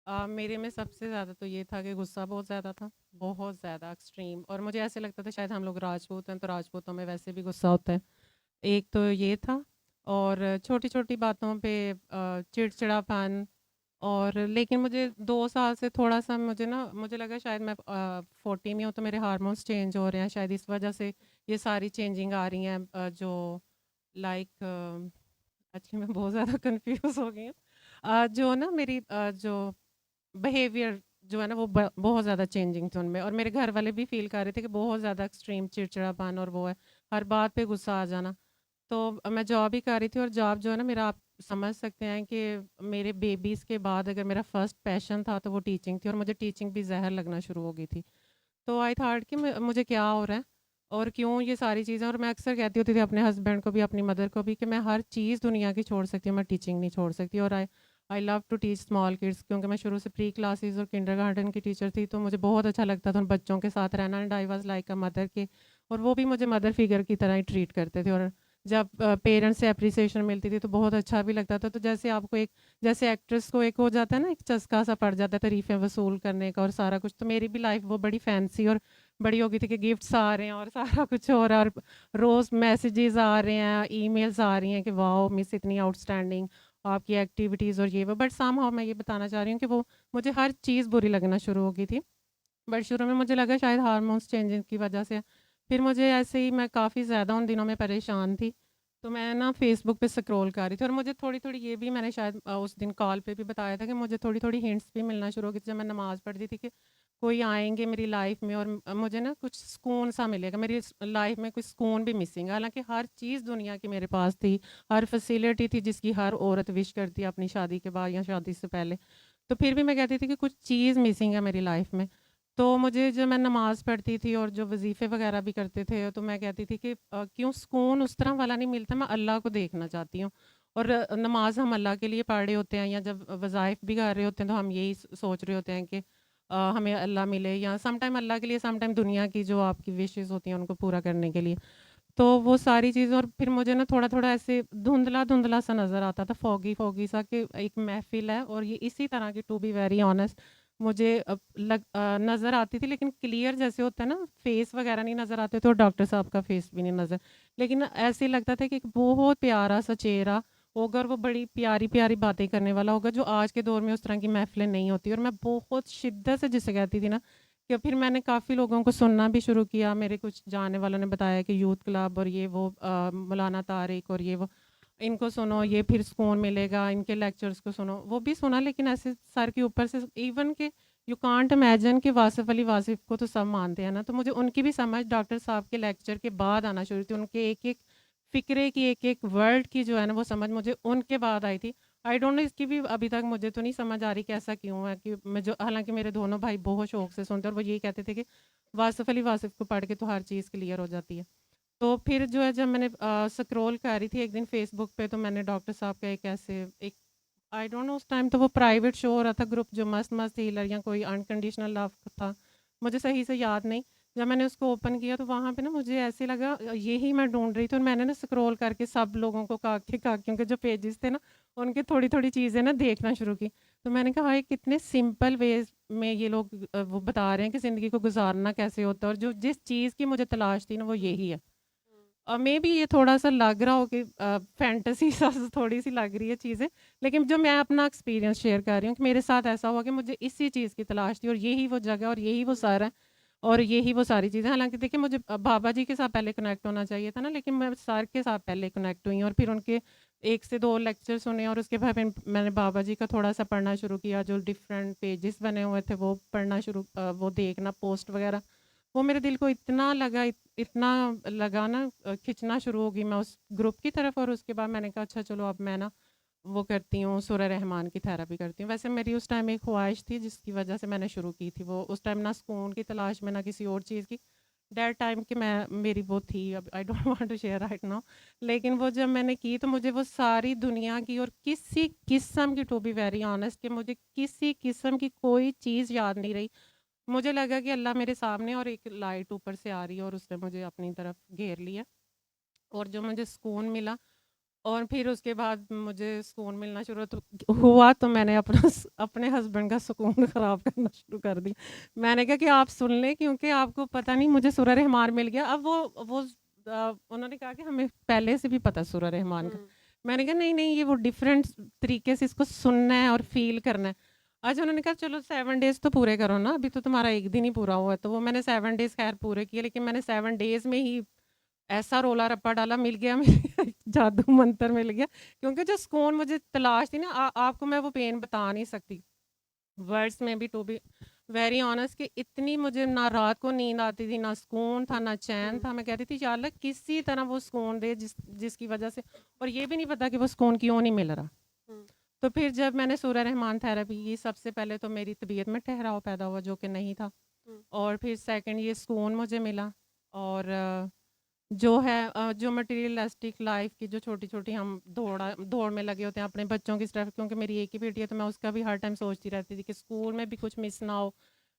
मेरे में सबसे ज़्यादा तो ये था कि गुस्सा बहुत ज़्यादा था, बहुत ज़्यादा एक्सट्रीम। और मुझे ऐसे लगता था शायद हम लोग राजपूत हैं, तो राजपूतों में वैसे भी गुस्सा होता है। एक तो ये था, और छोटी-छोटी बातों पे चिड़चिड़ापन। और लेकिन मुझे 2 साल से थोड़ा-सा मुझे लगा शायद मैं 40 में हूँ, तो मेरे हार्मोन्स चेंज हो रहे हैं, शायद इस वजह से ये सारी चेंजिंग आ रही हैं, जो लाइक एक्चुअली मैं बहुत ज़्यादा कन्फ्यूज़ हो गई हूँ। जो ना मेरी जो बिहेवियर जो है ना, वो बहुत ज़्यादा चेंजिंग थे उनमें, और मेरे घर वाले भी फ़ील कर रहे थे कि बहुत ज़्यादा एक्सट्रीम चिड़चिड़ापन, और वो है, हर बात पे गुस्सा आ जाना। तो मैं जॉब ही कर रही थी, और जॉब जो है ना मेरा, आप समझ सकते हैं कि मेरे बेबीज़ के बाद अगर मेरा फर्स्ट पैशन था तो वो टीचिंग थी, और मुझे टीचिंग भी ज़हर लगना शुरू हो गई थी। तो आई थॉट कि मुझे क्या हो रहा है और क्यों ये सारी चीज़ें। और मैं अक्सर कहती होती थी अपने हस्बैंड को भी, अपनी मदर को भी, कि मैं हर चीज़ दुनिया की छोड़ सकती हूँ, मैं टीचिंग नहीं छोड़ सकती। और I I love to teach small kids, क्योंकि मैं शुरू से प्री क्लासेस और किंडरगार्टन की टीचर थी, तो मुझे बहुत अच्छा लगता था उन बच्चों के साथ रहना, and I was like a mother के। और वो भी मुझे मदर फिगर की तरह ही ट्रीट करते थे। और जब पेरेंट्स से अप्रिसिएशन मिलती थी तो बहुत अच्छा भी लगता था। तो जैसे आपको एक, जैसे एक्ट्रेस को एक हो जाता है ना, एक चस्का सा पड़ जाता है तारीफ़ें वसूल करने का और सारा कुछ, तो मेरी भी लाइफ वो बड़ी फैंसी और बड़ी हो गई थी कि गिफ्ट्स आ रहे हैं और सारा कुछ हो रहा है, और रोज़ मैसेजेस आ रहे हैं, ईमेल्स आ रही हैं कि वाओ मिस इतनी आउटस्टैंडिंग आपकी एक्टिविटीज़ और ये वो। बट समहाउ मैं ये बताना चाह रही हूँ कि वो मुझे हर चीज़ बुरी लगना शुरू हो गई थी। बट शुरू में मुझे लगा शायद हार्मोन्स चेंजिंग की वजह से। फिर मुझे ऐसे ही, मैं काफ़ी ज़्यादा उन दिनों में परेशान थी, तो मैं ना फेसबुक पे स्क्रॉल कर रही थी, और मुझे थोड़ी-थोड़ी ये भी, मैंने शायद उस दिन कॉल पे भी बताया था कि मुझे थोड़ी-थोड़ी हिंट्स भी मिलना शुरू हो गई थी जब मैं नमाज़ पढ़ती थी, कि कोई आएँगे मेरी लाइफ में, और मुझे ना कुछ सुकून सा मिलेगा। मेरी लाइफ में कुछ सुकून भी मिसिंग है। हालाँकि हर चीज़ दुनिया की मेरे पास थी, हर फैसिलिटी थी जिसकी हर औरत विश करती है अपनी शादी के बाद या शादी से पहले। तो फिर भी मैं कहती थी कि कुछ चीज़ मिसिंग है मेरी लाइफ में। तो मुझे, जब मैं नमाज़ पढ़ती थी और जो वज़ीफ़े वग़ैरह भी करते थे, तो मैं कहती थी कि क्यों सुकून उस तरह वाला नहीं मिलता, मैं अल्लाह को देखना चाहती हूँ। और नमाज़ हम अल्लाह के लिए पढ़ रहे होते हैं, या जब वज़ाइफ़ भी कर रहे होते हैं तो हम यही सोच रहे होते हैं कि हमें अल्लाह मिले, या सम टाइम अल्लाह के लिए, सम टाइम दुनिया की जो आपकी विशेज़ होती हैं उनको पूरा करने के लिए। तो वो सारी चीज़ें, और फिर मुझे ना थोड़ा-थोड़ा ऐसे धुंधला-धुंधला सा नज़र आता था, फ़ॉगी-फ़ॉगी सा, कि एक महफ़िल है और ये इसी तरह की, टू बी वेरी ऑनेस्ट, मुझे नज़र आती थी, लेकिन क्लियर जैसे होता है ना, फ़ेस वग़ैरह नहीं नज़र आते थे, और डॉक्टर साहब का फ़ेस भी नहीं नज़र, लेकिन ऐसे ही लगता था कि एक बहुत प्यारा-सा चेहरा होगा, और वो बड़ी प्यारी-प्यारी बातें करने वाला होगा, जो आज के दौर में उस तरह की महफ़िलें नहीं होती। और मैं बहुत शिद्दत से जिसे कहती थी ना, कि फिर मैंने काफ़ी लोगों को सुनना भी शुरू किया। मेरे कुछ जानने वालों ने बताया कि यूथ क्लब और ये वो, मौलाना तारिक और ये वो, इनको सुनो, ये फिर सुकून मिलेगा, इनके लेक्चर्स को सुनो। वो भी सुना, लेकिन ऐसे सर के ऊपर से, इवन के यू कांट इमेजिन कि वासिफ़ अली वासिफ़ को तो सब मानते हैं ना, तो मुझे उनकी भी समझ डॉक्टर साहब के लेक्चर के बाद आना शुरू थी। उनके एक-एक फ़िक्रे की, एक-एक वर्ड की जो है ना, वो समझ मुझे उनके बाद आई थी। आई डोंट नो, इसकी भी अभी तक मुझे तो नहीं समझ आ रही कि ऐसा क्यों है, कि मैं जो, हालाँकि मेरे दोनों भाई बहुत शौक से सुनते हैं, और वो यही कहते थे कि वासिफ़ अली वासिफ़ को पढ़ के तो हर चीज़ क्लियर हो जाती है। तो फिर जो है, जब मैंने स्क्रॉल कर रही थी एक दिन फेसबुक पे, तो मैंने डॉक्टर साहब का एक ऐसे एक, आई डोंट नो उस टाइम तो वो प्राइवेट शो हो रहा था, ग्रुप जो मस्त मस्त हीलर या कोई अनकंडीशनल लव था, मुझे सही से याद नहीं। जब मैंने उसको ओपन किया तो वहाँ पे ना मुझे ऐसे लगा यही मैं ढूंढ रही थी, और मैंने ना स्क्रॉल करके सब लोगों को कहा क्योंकि जो पेजेस थे ना, उनके थोड़ी थोड़ी चीज़ें ना देखना शुरू की। तो मैंने कहा ये कितने सिंपल वेज में ये लोग वो बता रहे हैं कि ज़िंदगी को गुजारना कैसे होता है, और जो जिस चीज़ की मुझे तलाश थी ना, वो यही है। मे बी ये थोड़ा-सा लग रहा हो कि फैंटेसी सा थोड़ी-सी लग रही है चीज़ें, लेकिन जो मैं अपना एक्सपीरियंस शेयर कर रही हूँ कि मेरे साथ ऐसा हुआ कि मुझे इसी चीज़ की तलाश थी, और यही वो जगह और यही वो सर है और यही वो सारी चीज़ें। हालाँकि देखिए, मुझे बाबा जी के साथ पहले कनेक्ट होना चाहिए था ना, लेकिन मैं सर के साथ पहले कनेक्ट हुई, और फिर उनके 1 से 2 लेक्चर सुने, और उसके बाद फिर मैंने बाबा जी का थोड़ा-सा पढ़ना शुरू किया, जो डिफरेंट पेजेस बने हुए थे वो पढ़ना शुरू, वो देखना, पोस्ट वगैरह। वो मेरे दिल को इतना लगा, इतना लगा ना, खिंचना शुरू हो गई मैं उस ग्रुप की तरफ, और उसके बाद मैंने कहा अच्छा चलो, अब मैं ना वो करती हूँ, सूरह रहमान की थेरेपी करती हूँ। वैसे मेरी उस टाइम एक ख्वाहिश थी जिसकी वजह से मैंने शुरू की थी, वो उस टाइम ना सुकून की तलाश में, ना किसी और चीज़ की, दैट टाइम कि मैं, मेरी वो थी, अब I don't want to share right now. लेकिन वो जब मैंने की तो मुझे वो सारी दुनिया की और किसी किस्म की, टू बी वेरी ऑनेस्ट, कि मुझे किसी किस्म की कोई चीज़ याद नहीं रही। मुझे लगा कि अल्लाह मेरे सामने, और एक लाइट ऊपर से आ रही है, और उसने मुझे अपनी तरफ घेर लिया, और जो मुझे सुकून मिला, और फिर उसके बाद मुझे सुकून मिलना शुरू हुआ, तो मैंने अपने हस्बैंड का सुकून ख़राब करना शुरू कर दिया। मैंने कहा कि आप सुन लें, क्योंकि आपको पता नहीं मुझे सूरह रहमान मिल गया। अब उन्होंने कहा कि हमें पहले से भी पता सूरह रहमान का। मैंने कहा नहीं नहीं, ये वो डिफरेंट तरीके से इसको सुनना है और फील करना है। अच्छा, उन्होंने कहा चलो 7 डेज़ तो पूरे करो ना, अभी तो तुम्हारा 1 दिन ही पूरा हुआ है। तो वो मैंने 7 डेज़ खैर पूरे किए, लेकिन मैंने 7 डेज़ में ही ऐसा रोला रप्पा डाला, मिल गया मुझे जादू मंतर मिल गया। क्योंकि जो सुकून मुझे तलाश थी ना, आपको मैं वो पेन बता नहीं सकती वर्ड्स में भी, टू बी वेरी ऑनेस्ट, कि इतनी मुझे ना रात को नींद आती थी, ना सुकून था, ना चैन था। मैं कहती थी या अल्लाह किसी तरह वो सुकून दे जिसकी वजह से, और ये भी नहीं पता कि वो सुकून क्यों नहीं मिल रहा। तो फिर जब मैंने सूरह रहमान थेरेपी की, सबसे पहले तो मेरी तबीयत में ठहराव पैदा हुआ जो कि नहीं था, और फिर सेकंड ये सुकून मुझे मिला। और जो है जो मटेरियलिस्टिक लाइफ की जो छोटी-छोटी हम दौड़ में लगे होते हैं अपने बच्चों की तरफ, क्योंकि मेरी एक ही बेटी है, तो मैं उसका भी हर टाइम सोचती रहती थी कि स्कूल में भी कुछ मिस ना हो,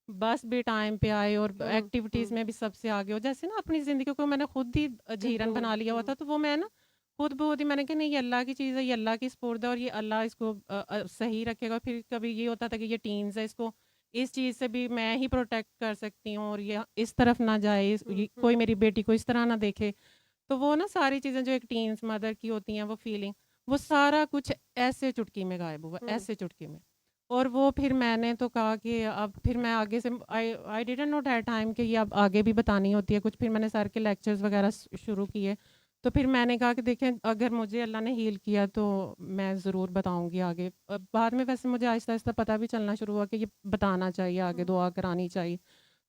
बस भी टाइम पे आए और एक्टिविटीज़ में भी सबसे आगे हो। जैसे ना अपनी ज़िंदगी को मैंने खुद ही अजीरन बना लिया हुआ था, तो वो मैं ना खुद बहुत ही, मैंने कहा नहीं, ये अल्लाह की चीज़ है, ये अल्लाह की स्पुर्द है, और ये अल्लाह इसको सही रखेगा। फिर कभी ये होता था कि ये टीन्स है, इसको इस चीज़ से भी मैं ही प्रोटेक्ट कर सकती हूँ, और ये इस तरफ ना जाए, कोई मेरी बेटी को इस तरह ना देखे। तो वो ना सारी चीज़ें जो एक टीन्स मदर की होती हैं, वो फीलिंग, वो सारा कुछ ऐसे चुटकी में गायब हुआ, ऐसे चुटकी में। और वो फिर मैंने तो कहा कि अब फिर मैं आगे से I didn't know that time कि ये अब आगे भी बतानी होती है कुछ। फिर मैंने सर के लेक्चर्स वगैरह शुरू किए। तो फिर मैंने कहा कि देखें, अगर मुझे अल्लाह ने हील किया तो मैं ज़रूर बताऊंगी आगे। बाद में वैसे मुझे आहिस्ता आहिस्ता पता भी चलना शुरू हुआ कि ये बताना चाहिए आगे, दुआ करानी चाहिए।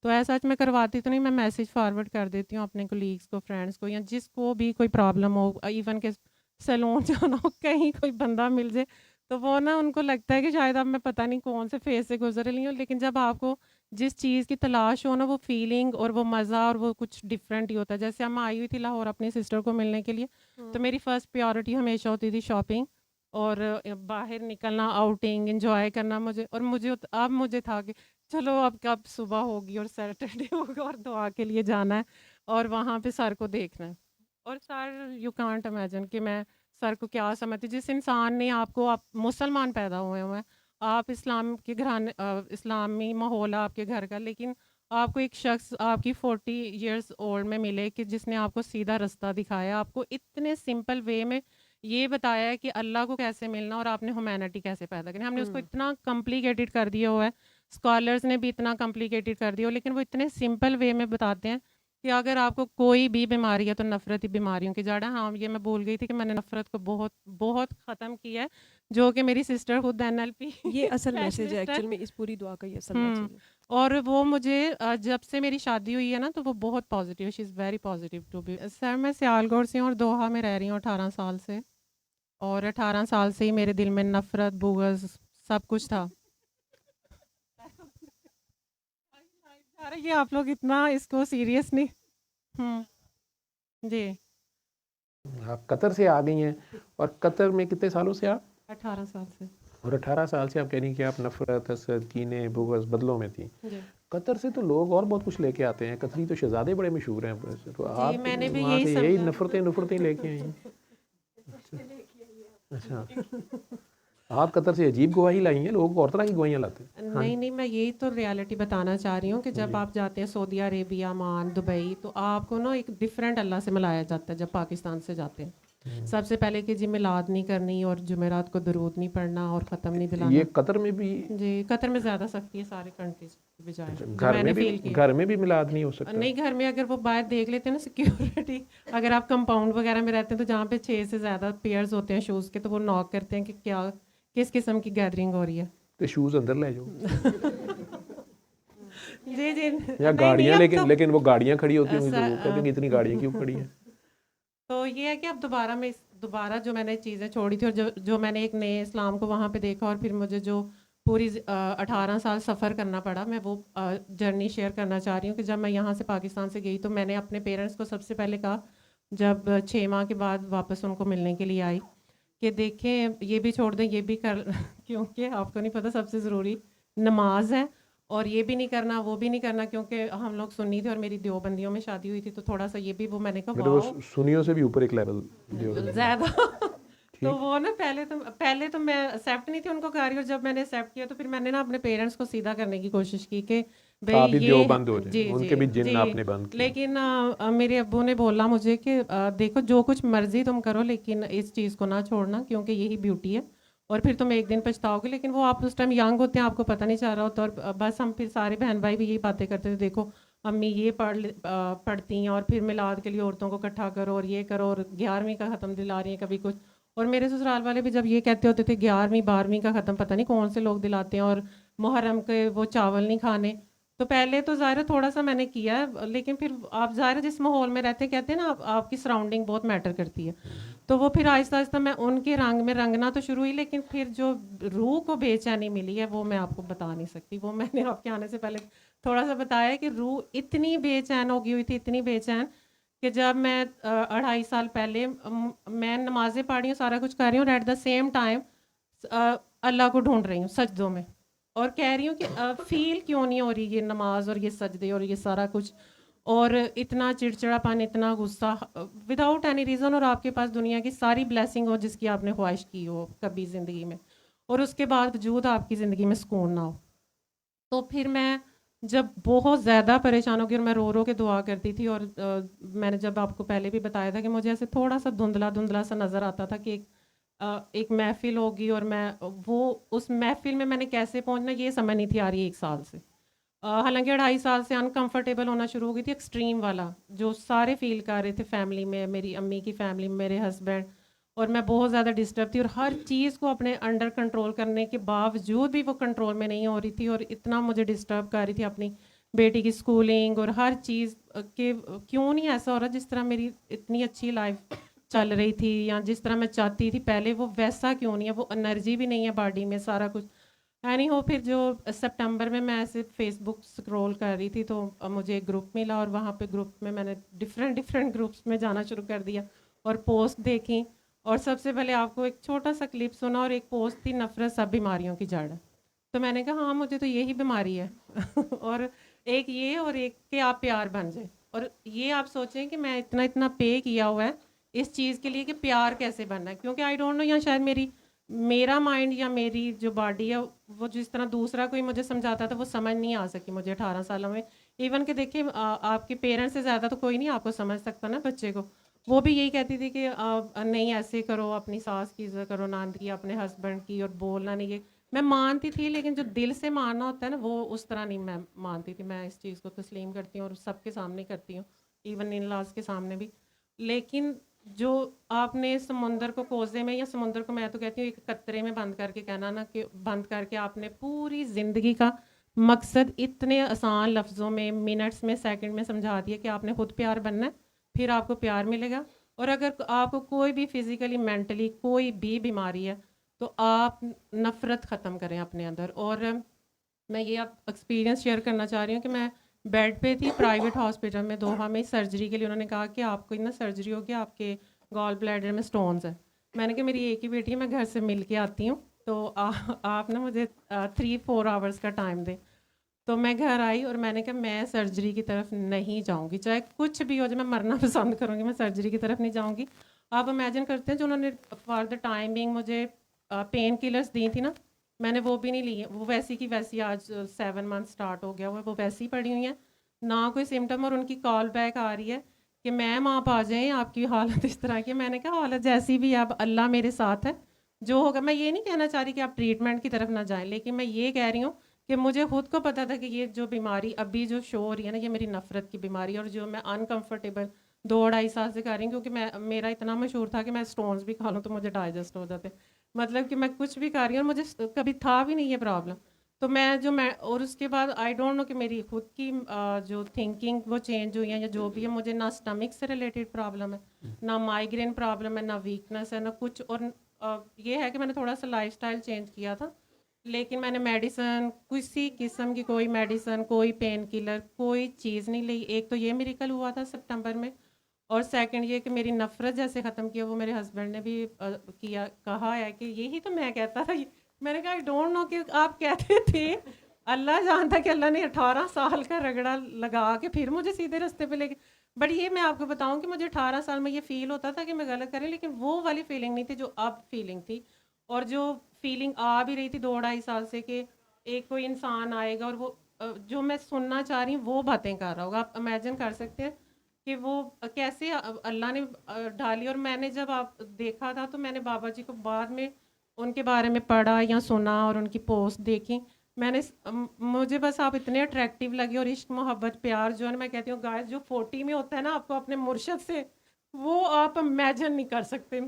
तो ऐसा मैं करवाती तो नहीं, मैं मैसेज फॉरवर्ड कर देती हूँ अपने कोलीग्स को, फ्रेंड्स को, या जिसको भी कोई प्रॉब्लम हो, इवन के सैलून जाना हो, कहीं कोई बंदा मिल जाए, तो वो ना उनको लगता है कि शायद अब मैं पता नहीं कौन से फेज़ से गुज़र रही हूँ, लेकिन जब आपको जिस चीज़ की तलाश हो ना, वो फीलिंग और वो मज़ा और वो कुछ डिफरेंट ही होता है। जैसे मैं आई हुई थी लाहौर अपनी सिस्टर को मिलने के लिए, तो मेरी फ़र्स्ट प्रायोरिटी हमेशा होती थी शॉपिंग और बाहर निकलना, आउटिंग, एन्जॉय करना। अब मुझे था कि चलो अब कब सुबह होगी और सैटरडे होगा और दुआ के लिए जाना है और वहाँ पे सर को देखना है। और सर, यू कांट इमेजिन कि मैं सर को क्या समझती, जिस इंसान ने आपको, आप मुसलमान पैदा हुए हुए हैं, आप इस्लाम के घराने, इस्लामी माहौल है आपके घर का, लेकिन आपको एक शख्स आपकी 40 इयर्स ओल्ड में मिले कि जिसने आपको सीधा रास्ता दिखाया, आपको इतने सिंपल वे में ये बताया है कि अल्लाह को कैसे मिलना और आपने ह्यूमैनिटी कैसे पैदा करनी। हमने उसको इतना कॉम्प्लिकेटेड कर दिया हुआ है, स्कॉलर्स ने भी इतना कॉम्प्लिकेटेड कर दिया हो, लेकिन वो इतने सिंपल वे में बताते हैं कि अगर आपको कोई भी बीमारी है तो नफ़रती बीमारियों की जड़ है। हाँ, ये मैं भूल गई थी कि मैंने नफ़रत को बहुत बहुत ख़त्म किया है, जो कि मेरी सिस्टर खुद एनएलपी ये असल मैसेज है स्पेशलिस्ट है। एक्चुअल में, इस पूरी दुआ का ये असल हुँ, मैसेज है। और वो मुझे जब से मेरी शादी हुई है ना, तो वो बहुत positive, she is very positive to be. Sir, मैं सियालकोट से हूँ और दोहा में रह रही हूँ 18 साल से, और 18 साल से ही मेरे दिल में नफ़रत, बुग़्ज़ सब कुछ था। अरे, ये आप लोग इतना इसको सीरियस नहीं। हुँ, जी, आप कतर से आ गई हैं, और कतर में कितने सालों से आप? 18 साल से। और 18 साल से आप कह रही हैं कि आप नफ़रत, हसद, कीने, बुग़्ज़ बदलों में थी। जी। कतर से तो लोग और बहुत कुछ लेके आते हैं, कतरी तो शहज़ादे बड़े मशहूर हैं वैसे, तो जी, आप मैंने भी वहाँ यही से यही समझा। नफ़रतें लेके आई हैं? अच्छा, आप कतर से अजीब गवाही लाई हैं, लोग और तरह की गवाहियाँ लाते हैं। हाँ नहीं, नहीं, मैं यही तो रियलिटी बताना चाह रही हूँ कि जब जी। आप जाते हैं सऊदी अरेबिया, ओमान, दुबई, तो आपको ना एक डिफरेंट अल्लाह से मिलाया जाता है जब पाकिस्तान से जाते हैं। सबसे पहले कि जी मिलाद नहीं करनी और जुमेरात को दरूद नहीं पढ़ना और ख़त्म नहीं ये दिलाना। कतर में भी? जी, कतर में ज़्यादा सख्ती है सारे कंट्रीज़ की बजाय, अच्छा, जो मैंने फ़ील किया। घर में भी मिलाद नहीं हो सकता? नहीं, घर में अगर वो बाहर देख लेते हैं ना सिक्योरिटी, अगर आप कंपाउंड वगैरह में रहते हैं, तो जहाँ पे 6 से ज़्यादा पेयर्स होते हैं शूज़ के, तो वो नॉक करते हैं कि क्या, किस किस्म की गैदरिंग हो रही है। तो शूज़ अंदर ले जाओ। जी, जी। या नहीं, नहीं, गाड़ियाँ, अब लेकिन तो लेकिन वो गाड़ियाँ खड़ी होती होंगी तो ऐसा लोग कहते हैं कि इतनी गाड़ियाँ क्यों खड़ी हैं? तो ये है कि अब दोबारा जो मैंने चीज़ें छोड़ी थी और जो मैंने एक नए इस्लाम को वहाँ पे देखा, और फिर मुझे जो पूरी 18 साल सफ़र करना पड़ा, मैं वो जर्नी शेयर करना चाह रही हूँ कि जब मैं यहाँ से पाकिस्तान से गई, तो मैंने अपने पेरेंट्स को सबसे पहले कहा, जब 6 माह के बाद वापस उनको मिलने के लिए आई, कि देखें ये भी छोड़ दें, ये भी कर क्योंकि आपको नहीं पता सबसे ज़रूरी नमाज है, और ये भी नहीं करना, वो भी नहीं करना, क्योंकि हम लोग सुन्नी थे और मेरी देवबंदियों में शादी हुई थी, तो थोड़ा सा ये भी, वो मैंने कहा मतलब वो वाओ, सुनियों से भी ऊपर एक लेवल जो ज़्यादा तो वो ना पहले तो मैं एक्सेप्ट नहीं थी उनको कर रही, और जब मैंने एक्सेप्ट किया तो फिर मैंने ना अपने पेरेंट्स को सीधा करने की कोशिश की कि भाई आप भी ये जो बंद हो जाए, जी उनके भी जिन जी आपने बंद किए। लेकिन मेरे अब्बू ने बोला मुझे कि देखो जो कुछ मर्जी तुम करो लेकिन इस चीज़ को ना छोड़ना, क्योंकि यही ब्यूटी है और फिर तुम एक दिन पछताओगे। लेकिन वो आप उस टाइम यंग होते हैं, आपको पता नहीं चल रहा होता, और बस हम फिर सारे बहन भाई भी यही बातें करते थे, देखो अम्मी ये पढ़ती हैं और फिर मिलाद के लिए औरतों को इकट्ठा करो और ये करो, और 11वीं का ख़त्म दिला रही हैं कभी कुछ। और मेरे ससुराल वाले भी जब ये कहते होते थे 11वीं 12वीं का ख़त्म पता नहीं कौन से लोग दिलाते हैं, और मुहर्रम के वो चावल नहीं खाने। तो पहले तो ज़ाहिर है थोड़ा सा मैंने किया है, लेकिन फिर आप ज़ाहिर है जिस माहौल में रहते हैं, कहते हैं ना आपकी सराउंडिंग बहुत मैटर करती है। तो वो फिर आहिस्ता आहिस्ता मैं उनके रंग में रंगना तो शुरू हुई, लेकिन फिर जो रूह को बेचैनी मिली है वो मैं आपको बता नहीं सकती। वो मैंने आपके आने से पहले थोड़ा सा बताया कि रूह इतनी बेचैन हो गई हुई थी, इतनी बेचैन कि जब मैं 2.5 साल पहले मैं नमाज़ें पढ़ रही हूँ, सारा कुछ कर रही हूँ, और एट द सेम टाइम अल्लाह को ढूंढ रही हूँ सजदों में, और कह रही हूँ कि फील क्यों नहीं हो रही ये नमाज और ये सजदे और ये सारा कुछ, और इतना चिड़चिड़ापन, इतना गुस्सा विदाउट एनी रीज़न, और आपके पास दुनिया की सारी ब्लेसिंग हो जिसकी आपने ख्वाहिश की हो कभी ज़िंदगी में, और उसके बावजूद आपकी ज़िंदगी में सुकून ना हो। तो फिर मैं जब बहुत ज़्यादा परेशान हो गई और मैं रो रो के दुआ करती थी, और मैंने जब आपको पहले भी बताया था कि मुझे ऐसे थोड़ा सा धुंधला धुंधला सा नज़र आता था कि एक महफिल होगी, और मैं वो उस महफिल में मैंने कैसे पहुंचना ये समझ नहीं थी आ रही 1 साल से। हालांकि 2.5 साल से अनकंफर्टेबल होना शुरू हो गई थी, एक्सट्रीम वाला जो सारे फील कर रहे थे फैमिली में, मेरी अम्मी की फैमिली में, मेरे हस्बैंड, और मैं बहुत ज़्यादा डिस्टर्ब थी, और हर चीज़ को अपने अंडर कंट्रोल करने के बावजूद भी वो कंट्रोल में नहीं हो रही थी, और इतना मुझे डिस्टर्ब कर रही थी अपनी बेटी की स्कूलिंग और हर चीज़ के। क्यों नहीं ऐसा हो रहा जिस तरह मेरी इतनी अच्छी लाइफ चल रही थी, या जिस तरह मैं चाहती थी पहले, वो वैसा क्यों नहीं है, वो एनर्जी भी नहीं है बॉडी में, सारा कुछ एनी हो। फिर जो सितंबर में मैं ऐसे फेसबुक स्क्रॉल कर रही थी, तो मुझे एक ग्रुप मिला, और वहाँ पे ग्रुप में मैंने डिफरेंट ग्रुप्स में जाना शुरू कर दिया और पोस्ट देखी, और सबसे पहले आपको एक छोटा सा क्लिप सुना, और एक पोस्ट थी नफ़रत सब बीमारियों की जड़ है। तो मैंने कहा हाँ मुझे तो यही बीमारी है और एक ये, और एक कि आप प्यार बन जाए। और ये आप सोचें कि मैं इतना इतना पे किया हुआ है इस चीज़ के लिए कि प्यार कैसे बनना है, क्योंकि आई डोंट नो, या शायद मेरा माइंड या मेरी जो बॉडी है वो जिस तरह दूसरा कोई मुझे समझाता था वो समझ नहीं आ सकी मुझे 18 सालों में। इवन कि देखिए आपके पेरेंट्स से ज़्यादा तो कोई नहीं आपको समझ सकता ना बच्चे को। वो भी यही कहती थी कि नहीं ऐसे करो, अपनी सास की इज्जत करो, नान की, अपने हस्बैंड की, और बोलना नहीं। ये मैं मानती थी, लेकिन जो दिल से मानना होता है ना वो उस तरह नहीं मैं मानती थी। मैं इस चीज़ को तस्लीम करती हूँ और सबके सामने करती हूँ, इवन इन लॉज के सामने भी। लेकिन जो आपने समुंदर को कोसे में, या समुंदर को मैं तो कहती हूँ एक कतरे में बंद करके कहना ना, कि बंद करके आपने पूरी ज़िंदगी का मकसद इतने आसान लफ्ज़ों में, मिनट्स में, सेकंड में समझा दिया कि आपने खुद प्यार बनना है, फिर आपको प्यार मिलेगा। और अगर आपको कोई भी फिज़िकली मेंटली कोई भी बीमारी है तो आप नफ़रत ख़त्म करें अपने अंदर। और मैं ये आप एक्सपीरियंस शेयर करना चाह रही हूँ कि मैं बेड पे थी प्राइवेट हॉस्पिटल में दोहा में सर्जरी के लिए। उन्होंने कहा कि आपको इतना सर्जरी होगी, आपके गॉल ब्लैडर में स्टोन्स है। मैंने कहा मेरी एक ही बेटी है, मैं घर से मिल के आती हूँ, तो आप ना मुझे 3-4 आवर्स का टाइम दें। तो मैं घर आई और मैंने कहा मैं सर्जरी की तरफ नहीं जाऊंगी, चाहे कुछ भी हो जाए, मैं मरना पसंद करूंगी, मैं सर्जरी की तरफ नहीं जाऊंगी। आप इमेजिन करते हैं जो उन्होंने फॉर द टाइमिंग मुझे पेन किलर्स दी थी ना, मैंने वो भी नहीं ली है। वो वैसी की वैसी आज 7 मंथ स्टार्ट हो गया हुआ है, वो वैसी ही पड़ी हुई हैं, ना कोई सिम्टम। और उनकी कॉल बैक आ रही है कि मैम आप आ जाएं, आपकी हालत इस तरह की। मैंने कहा हालत जैसी भी, अब अल्लाह मेरे साथ है, जो होगा। मैं ये नहीं कहना चाह रही कि आप ट्रीटमेंट की तरफ ना जाएं, लेकिन मैं ये कह रही हूँ कि मुझे खुद को पता था कि ये जो बीमारी अभी जो शो हो रही है ना, ये मेरी नफ़रत की बीमारी है, और जो मैं अनकंफर्टेबल 2-2.5 साल से कर रही हूँ, क्योंकि मेरा इतना मशहूर था कि मैं स्टोन्स भी खा लूँ तो मुझे डाइजेस्ट हो जाते, मतलब कि मैं कुछ भी कर रही हूँ और मुझे कभी था भी नहीं ये प्रॉब्लम। तो मैं और उसके बाद आई डोंट नो कि मेरी खुद की जो थिंकिंग वो चेंज हुई है या जो भी है। मुझे ना स्टमक से रिलेटेड प्रॉब्लम है, ना माइग्रेन प्रॉब्लम है, ना वीकनेस है, ना कुछ। और ये है कि मैंने थोड़ा सा लाइफस्टाइल चेंज किया था, लेकिन मैंने मेडिसन, किसी किस्म की कोई मेडिसन, कोई पेन किलर, कोई चीज़ नहीं ली। एक तो ये मेडिकल हुआ था सितंबर में, और सेकंड ये कि मेरी नफ़रत जैसे ख़त्म किया, वो मेरे हस्बैंड ने भी कहा है कि यही तो मैं कहता था। मैंने कहा आई डोंट नो कि आप कहते थे, अल्लाह जानता कि अल्लाह ने 18 साल का रगड़ा लगा के फिर मुझे सीधे रास्ते पे लेके। बट ये मैं आपको बताऊं कि मुझे 18 साल में ये फील होता था कि मैं गलत कर रही हूं, लेकिन वो वाली फीलिंग नहीं थी जो अब फीलिंग थी। और जो फीलिंग आ भी रही थी 2-2.5 साल से कि एक कोई इंसान आएगा और वो जो मैं सुनना चाह रही हूँ वो बातें कर रहा होगा। आप इमेजिन कर सकते हैं कि वो कैसे अल्लाह ने डाली। और मैंने जब आप देखा था तो मैंने बाबा जी को बाद में उनके बारे में पढ़ा या सुना और उनकी पोस्ट देखी। मुझे बस आप इतने अट्रैक्टिव लगे और इश्क मोहब्बत प्यार जो है ना, मैं कहती हूँ गाइस जो 40 में होता है ना आपको अपने मुर्शद से, वो आप इमेजिन नहीं कर सकते।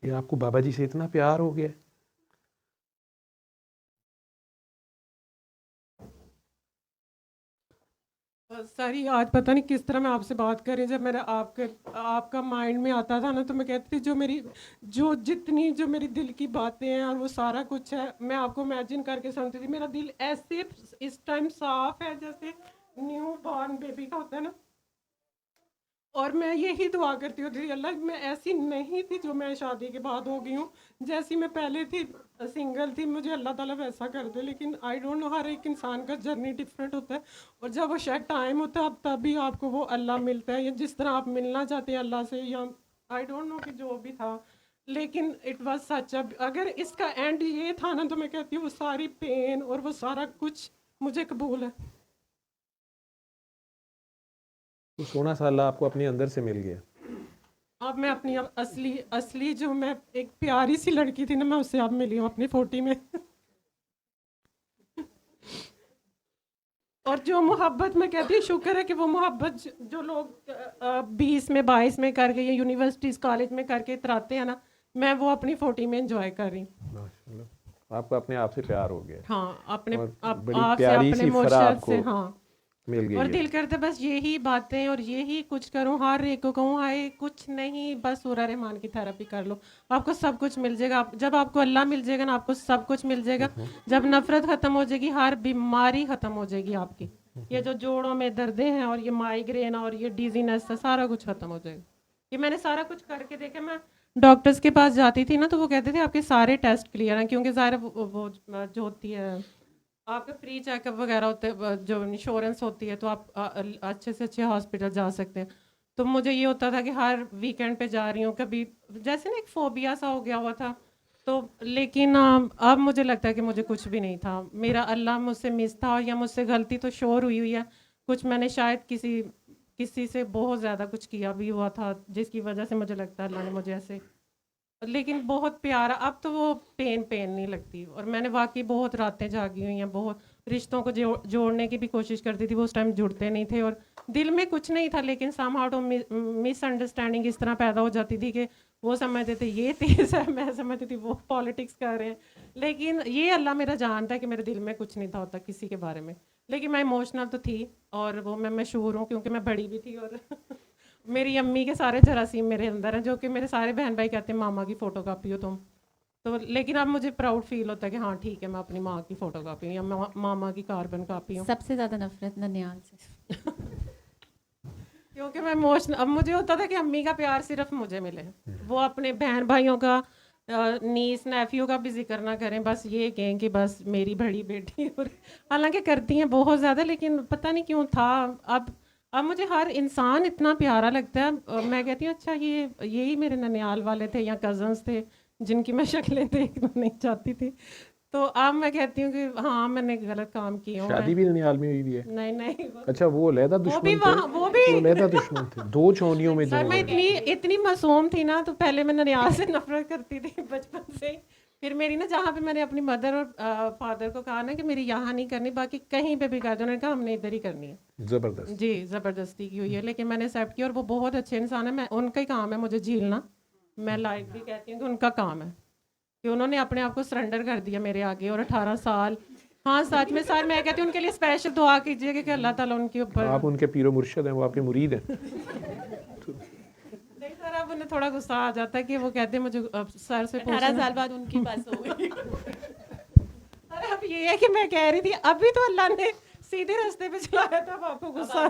ये आपको बाबा जी से इतना प्यार हो गया? सर ये आज पता नहीं किस तरह मैं आपसे बात कर रही, जब मेरा आपका माइंड में आता था ना तो मैं कहती थी जो मेरी दिल की बातें हैं और वो सारा कुछ है मैं आपको इमेजिन करके सुनती थी। मेरा दिल ऐसे इस टाइम साफ है जैसे न्यू बॉर्न बेबी का होता है ना। और मैं यही दुआ करती होती थी, अल्लाह मैं ऐसी नहीं थी जो मैं शादी के बाद हो गई हूँ, जैसी मैं पहले थी सिंगल थी, मुझे अल्लाह ताला वैसा कर दे। लेकिन आई डोंट नो, हर एक इंसान का जर्नी डिफरेंट होता है और जब वो शायद टाइम होता है अब तभी आपको वो अल्लाह मिलता है, या जिस तरह आप मिलना चाहते हैं अल्लाह से, या आई डोंट नो कि जो भी था। लेकिन इट वाज सच। अगर इसका एंड ये था ना तो मैं कहती हूँ वो सारी पेन और वो सारा कुछ मुझे कबूल है। तो 16 साल आपको अपने अंदर से मिल गया। अब मैं अपनी असली जो मैं एक प्यारी सी लड़की थी ना, मैं उससे अब मिली हूँ अपनी 40 में। और जो मोहब्बत मैं कहती हूँ शुक्र है कि वो मोहब्बत जो लोग 20 में 22 में करके या यूनिवर्सिटीज़ कॉलेज में करके इतराते हैं ना, मैं वो अपनी 40 में एंजॉय कर रही हूँ। माशाल्लाह, आपको अपने आप से प्यार हो गया। हाँ, अपने और आप बड़ी आप से प्यारी अपने सी फरा मुर्शद आपको से, हाँ मिल गई और है। दिल करता बस यही बातें और यही कुछ करूं, हर एक को कहूँ हाय कुछ नहीं, बस सूरा रहमान की थेरेपी कर लो, आपको सब कुछ मिल जाएगा। जब आपको अल्लाह मिल जाएगा ना आपको सब कुछ मिल जाएगा। जब नफरत खत्म हो जाएगी, हर बीमारी खत्म हो जाएगी आपकी। ये जो जोड़ों में दर्दें हैं और ये माइग्रेन और ये डिजीनेस है, सारा कुछ खत्म हो जाएगा। ये मैंने सारा कुछ करके देखा। मैं डॉक्टर्स के पास जाती थी ना तो वो कहते थे आपके सारे टेस्ट क्लियर हैं, क्योंकि ज़ाहिर वो जो होती है आपके फ्री चेकअप वगैरह होते हैं, जो इंश्योरेंस होती है, तो आप अच्छे से अच्छे हॉस्पिटल जा सकते हैं। तो मुझे ये होता था कि हर वीकेंड पे जा रही हूँ, कभी जैसे ना एक फोबिया सा हो गया हुआ था। तो लेकिन अब मुझे लगता है कि मुझे कुछ भी नहीं था, मेरा अल्लाह मुझसे मिस था या मुझसे गलती तो श्योर हुई है कुछ, मैंने शायद किसी से बहुत ज़्यादा कुछ किया भी हुआ था जिसकी वजह से मुझे लगता है अल्लाह ने मुझे ऐसे। लेकिन बहुत प्यारा, अब तो वो पेन नहीं लगती। और मैंने वाकई बहुत रातें जागी हुई हैं, बहुत रिश्तों को जोड़ने की भी कोशिश करती थी, वो उस टाइम जुड़ते नहीं थे और दिल में कुछ नहीं था, लेकिन समहाउ टू मिसअंडरस्टैंडिंग इस तरह पैदा हो जाती थी कि वो समझते थे ये तेज़ है, मैं समझती थी वो पॉलिटिक्स कर रहे हैं। लेकिन ये अल्लाह मेरा जानता है कि मेरे दिल में कुछ नहीं था होता किसी के बारे में। लेकिन मैं इमोशनल तो थी और वो मैं मशहूर हूँ क्योंकि मैं बड़ी भी थी और मेरी अम्मी के सारे जरासीम मेरे अंदर हैं, जो कि मेरे सारे बहन भाई कहते हैं मामा की फ़ोटो कापी हो तुम। तो लेकिन अब मुझे प्राउड फील होता है कि हाँ ठीक है, मैं अपनी माँ की फ़ोटो कापी हूँ या मामा की कार्बन कापी हूँ। सबसे ज़्यादा नफरत ननियाल से। क्योंकि मैं इमोशनल, अब मुझे होता था कि अम्मी का प्यार सिर्फ मुझे मिले, वो अपने बहन भाइयों का नीस नेफ्यू का भी जिक्र ना करें, बस ये कहें कि बस मेरी बड़ी बेटी। और हालांकि करती हैं बहुत ज़्यादा, लेकिन पता नहीं क्यों था। अब मुझे हर इंसान इतना प्यारा लगता है। मैं कहती हूँ अच्छा यही मेरे ननियाल वाले थे या कज़न्स थे जिनकी मैं शक्लें देखना नहीं चाहती थी। तो अब मैं कहती हूँ कि हाँ मैंने गलत काम किया हूँ। शादी भी ननियाल में हुई है? नहीं अच्छा, वो अलहदा दुश्मन थे? वो भी अलहदा दुश्मन थे, दो चौनियों में सर मैं इतनी मासूम थी ना, तो पहले मैं ननियाल से नफरत करती थी बचपन से ही। फिर मेरी ना जहाँ पे मैंने अपनी मदर और फादर को कहा ना कि मेरी यहाँ नहीं करनी, बाकी कहीं पे भी कर दो, उन्होंने कहा हमने इधर ही करनी है। जबरदस्त जी ज़बरदस्ती की हुई है, लेकिन मैंने एक्सेप्ट किया और वो बहुत अच्छे इंसान है। मैं उनका ही काम है मुझे झीलना, मैं लाइक भी कहती हूँ कि उनका काम है कि उन्होंने अपने आप को सरेंडर कर दिया मेरे आगे। और 18 साल, हाँ सच में सर मैं कहती हूँ उनके लिए स्पेशल दुआ कीजिए कि अल्लाह ताला उनके ऊपर। आप उनके पीरो मुर्शिद हैं, वो आपके मुरीद हैं। नहीं सर, अब उन्हें थोड़ा गुस्सा आ जाता है कि वो कहते हैं मुझे सर से 18 साल बाद उनकी पास हो गई। अरे अब ये है कि मैं कह रही थी अभी तो अल्लाह ने सीधे रास्ते पे चलाया था, अब आपको गुस्सा